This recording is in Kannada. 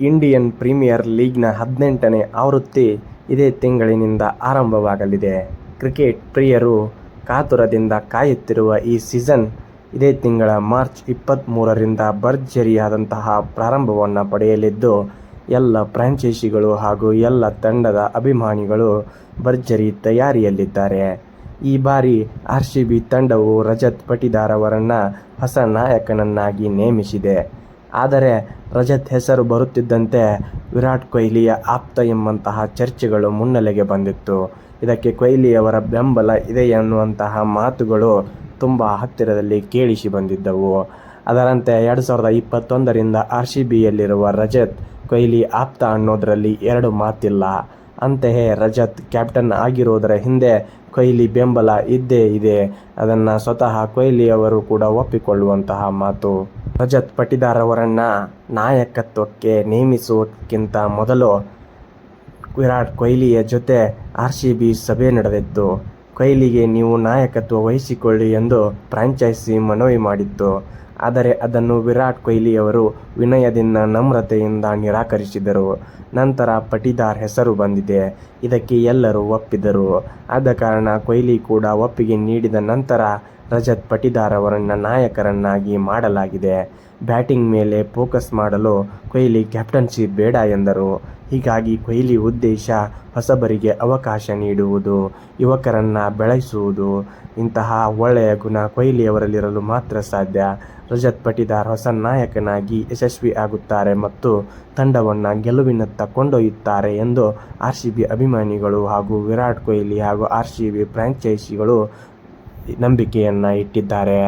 ಇಂಡಿಯನ್ ಪ್ರೀಮಿಯರ್ ಲೀಗ್ನ 18ನೇ ಆವೃತ್ತಿ ಇದೇ ತಿಂಗಳಿನಿಂದ ಆರಂಭವಾಗಲಿದೆ. ಕ್ರಿಕೆಟ್ ಪ್ರಿಯರು ಕಾತುರದಿಂದ ಕಾಯುತ್ತಿರುವ ಈ ಸೀಸನ್ ಇದೇ ತಿಂಗಳ ಮಾರ್ಚ್ 23ರಿಂದ ಭರ್ಜರಿಯಾದಂತಹ ಪ್ರಾರಂಭವನ್ನು ಪಡೆಯಲಿದ್ದು, ಎಲ್ಲ ಫ್ರಾಂಚೈಸಿಗಳು ಹಾಗೂ ಎಲ್ಲ ತಂಡದ ಅಭಿಮಾನಿಗಳು ಭರ್ಜರಿ ತಯಾರಿಯಲ್ಲಿದ್ದಾರೆ. ಈ ಬಾರಿ RCB ತಂಡವು ರಜತ್ ಪಟಿದಾರ್ ಅವರನ್ನು ಹೊಸ ನಾಯಕನನ್ನಾಗಿ ನೇಮಿಸಿದೆ. ಆದರೆ ರಜತ್ ಹೆಸರು ಬರುತ್ತಿದ್ದಂತೆ ವಿರಾಟ್ ಕೊಹ್ಲಿಯ ಆಪ್ತ ಎಂಬಂತಹ ಚರ್ಚೆಗಳು ಮುನ್ನೆಲೆಗೆ ಬಂದಿತ್ತು. ಇದಕ್ಕೆ ಕೊಹ್ಲಿಯವರ ಬೆಂಬಲ ಇದೆ ಎನ್ನುವಂತಹ ಮಾತುಗಳು ತುಂಬ ಹತ್ತಿರದಲ್ಲಿ ಕೇಳಿಸಿ ಬಂದಿದ್ದವು. ಅದರಂತೆ 2021ರಿಂದ RCBಯಲ್ಲಿರುವ ರಜತ್ ಕೊಹ್ಲಿ ಆಪ್ತ ಅನ್ನೋದರಲ್ಲಿ ಎರಡು ಮಾತಿಲ್ಲ. ಅಂತೆಯೇ ರಜತ್ ಕ್ಯಾಪ್ಟನ್ ಆಗಿರೋದರ ಹಿಂದೆ ಕೊಹ್ಲಿ ಬೆಂಬಲ ಇದ್ದೇ ಇದೆ. ಅದನ್ನು ಸ್ವತಃ ಕೊಹ್ಲಿಯವರು ಕೂಡ ಒಪ್ಪಿಕೊಳ್ಳುವಂತಹ ಮಾತು. ರಜತ್ ಪಟಿದಾರ್ ಅವರನ್ನು ನಾಯಕತ್ವಕ್ಕೆ ನೇಮಿಸುವುದಕ್ಕಿಂತ ಮೊದಲು ವಿರಾಟ್ ಕೊಹ್ಲಿಯ ಜೊತೆ RCB ಸಭೆ ನಡೆದಿತ್ತು. ಕೊಹ್ಲಿಗೆ ನೀವು ನಾಯಕತ್ವ ವಹಿಸಿಕೊಳ್ಳಿ ಎಂದು ಫ್ರಾಂಚೈಸಿ ಮನವಿ ಮಾಡಿತ್ತು. ಆದರೆ ಅದನ್ನು ವಿರಾಟ್ ಕೊಹ್ಲಿಯವರು ವಿನಯದಿಂದ ನಮ್ರತೆಯಿಂದ ನಿರಾಕರಿಸಿದರು. ನಂತರ ಪಟಿದಾರ್ ಹೆಸರು ಬಂದಿದೆ. ಇದಕ್ಕೆ ಎಲ್ಲರೂ ಒಪ್ಪಿದರು. ಆದ ಕಾರಣ ಕೊಹ್ಲಿ ಕೂಡ ಒಪ್ಪಿಗೆ ನೀಡಿದ ನಂತರ ರಜತ್ ಪಟಿದಾರ್ ಅವರನ್ನು ನಾಯಕರನ್ನಾಗಿ ಮಾಡಲಾಗಿದೆ. ಬ್ಯಾಟಿಂಗ್ ಮೇಲೆ ಫೋಕಸ್ ಮಾಡಲು ಕೊಹ್ಲಿ ಕ್ಯಾಪ್ಟನ್ಸಿ ಬೇಡ ಎಂದರು. ಹೀಗಾಗಿ ಕೊಹ್ಲಿ ಉದ್ದೇಶ ಹೊಸಬರಿಗೆ ಅವಕಾಶ ನೀಡುವುದು, ಯುವಕರನ್ನು ಬೆಳೆಸುವುದು. ಇಂತಹ ಒಳ್ಳೆಯ ಗುಣ ಕೊಹ್ಲಿಯವರಲ್ಲಿರಲು ಮಾತ್ರ ಸಾಧ್ಯ. ರಜತ್ ಪಟಿದಾರ್ ಹೊಸ ನಾಯಕನಾಗಿ ಯಶಸ್ವಿ ಆಗುತ್ತಾರೆ ಮತ್ತು ತಂಡವನ್ನು ಗೆಲುವಿನತ್ತ ಕೊಂಡೊಯ್ಯುತ್ತಾರೆ ಎಂದು RCB ಅಭಿಮಾನಿಗಳು ಹಾಗೂ ವಿರಾಟ್ ಕೊಹ್ಲಿ ಹಾಗೂ RCB ಫ್ರಾಂಚೈಸಿಗಳು ನಂಬಿಕೆಯನ್ನು ಇಟ್ಟಿದ್ದಾರೆ.